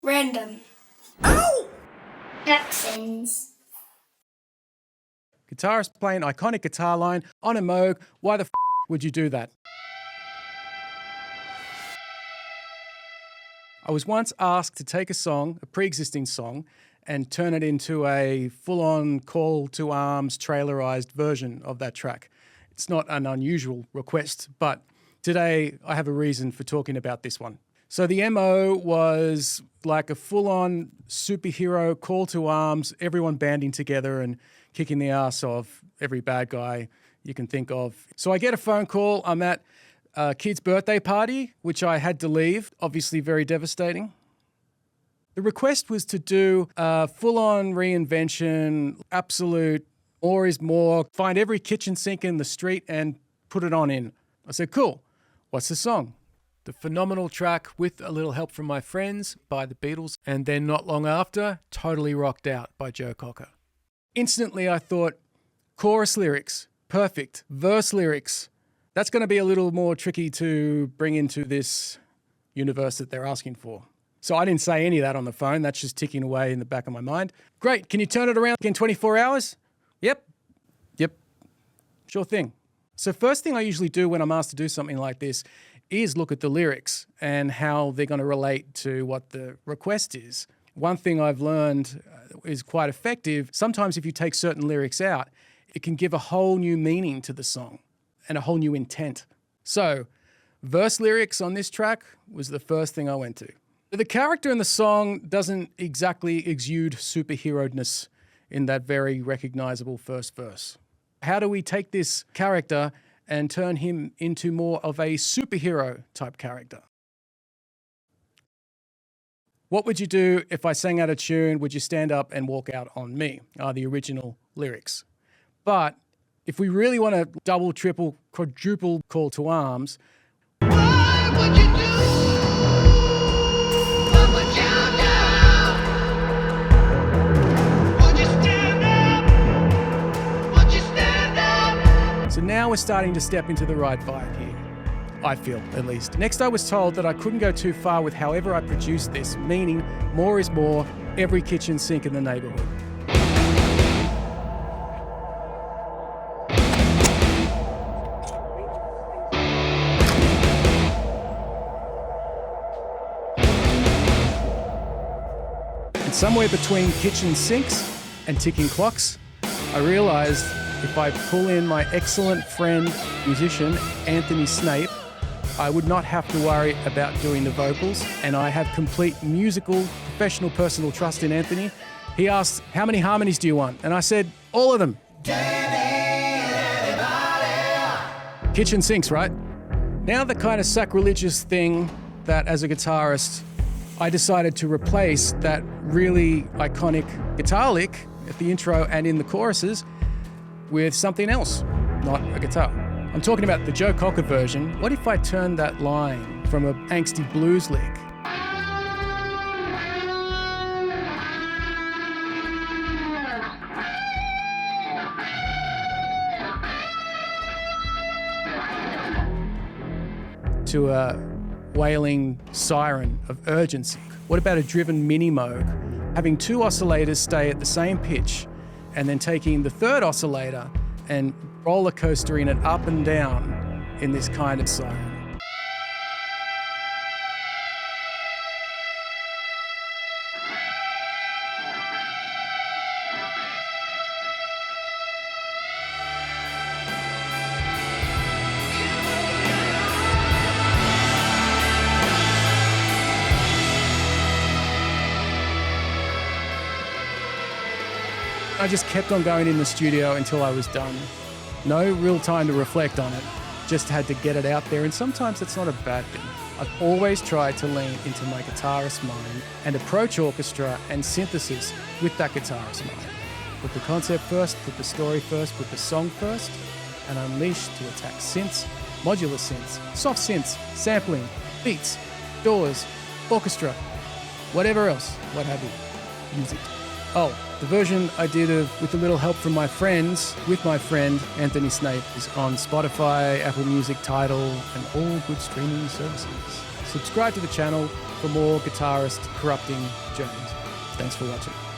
Random. Ow! Texans. Guitarist playing iconic guitar line on a Moog. Why the would you do that? I was once asked to take a song, a pre-existing song, and turn it into a full-on call to arms, trailerized version of that track. It's not an unusual request, but today I have a reason for talking about this one. So the MO was like a full-on superhero call to arms, everyone banding together and kicking the ass of every bad guy you can think of. So I get a phone call. I'm at a kid's birthday party, which I had to leave, obviously very devastating. The request was to do a full-on reinvention, absolute more is more, find every kitchen sink in the street and put it on in. I said, cool. What's the song? The phenomenal track With a Little Help from My Friends by the Beatles, and then not long after, Totally Rocked Out by Joe Cocker. Instantly I thought, chorus lyrics, perfect. Verse lyrics, that's going to be a little more tricky to bring into this universe that they're asking for. So I didn't say any of that on the phone. That's just ticking away in the back of my mind. Great, can you turn it around in 24 hours? Yep, sure thing. So first thing I usually do when I'm asked to do something like this is look at the lyrics and how they're going to relate to what the request is. One thing I've learned is quite effective. Sometimes if you take certain lyrics out, it can give a whole new meaning to the song and a whole new intent. So verse lyrics on this track was the first thing I went to. The character in the song doesn't exactly exude superhero-ness in that very recognizable first verse. How do we take this character and turn him into more of a superhero type character? What would you do if I sang out a tune? Would you stand up and walk out on me? Are the original lyrics. But if we really want to double, triple, quadruple call to arms, What would you do? What would you do? Would you stand up? Would you stand up? so now we're starting to step into the right vibe here. I feel, at least. Next, I was told that I couldn't go too far with however I produced this, meaning more is more, every kitchen sink in the neighborhood. And somewhere between kitchen sinks and ticking clocks, I realized if I pull in my excellent friend, musician, Anthony Snape, I would not have to worry about doing the vocals, and I have complete musical, professional, personal trust in Anthony. He asked, how many harmonies do you want? And I said, all of them. Kitchen sinks, right? Now the kind of sacrilegious thing that as a guitarist, I decided to replace that really iconic guitar lick at the intro and in the choruses with something else, not a guitar. I'm talking about the Joe Cocker version. What if I turned that line from an angsty blues lick to a wailing siren of urgency? What about a driven mini Moog, having two oscillators stay at the same pitch and then taking the third oscillator and roller coastering it up and down in this kind of siren? I just kept on going in the studio until I was done. No real time to reflect on it, just had to get it out there, and sometimes it's not a bad thing. I've always tried to lean into my guitarist mind and approach orchestra and synthesis with that guitarist mind. Put the concept first, put the story first, put the song first, and unleash to attack synths, modular synths, soft synths, sampling, beats, doors, orchestra, whatever else, what have you. Use it. Oh, the version I did of With a Little Help from My Friends with my friend Anthony Snape is on Spotify, Apple Music, Tidal, and all good streaming services. Subscribe to the channel for more guitarist corrupting journeys. Thanks for watching.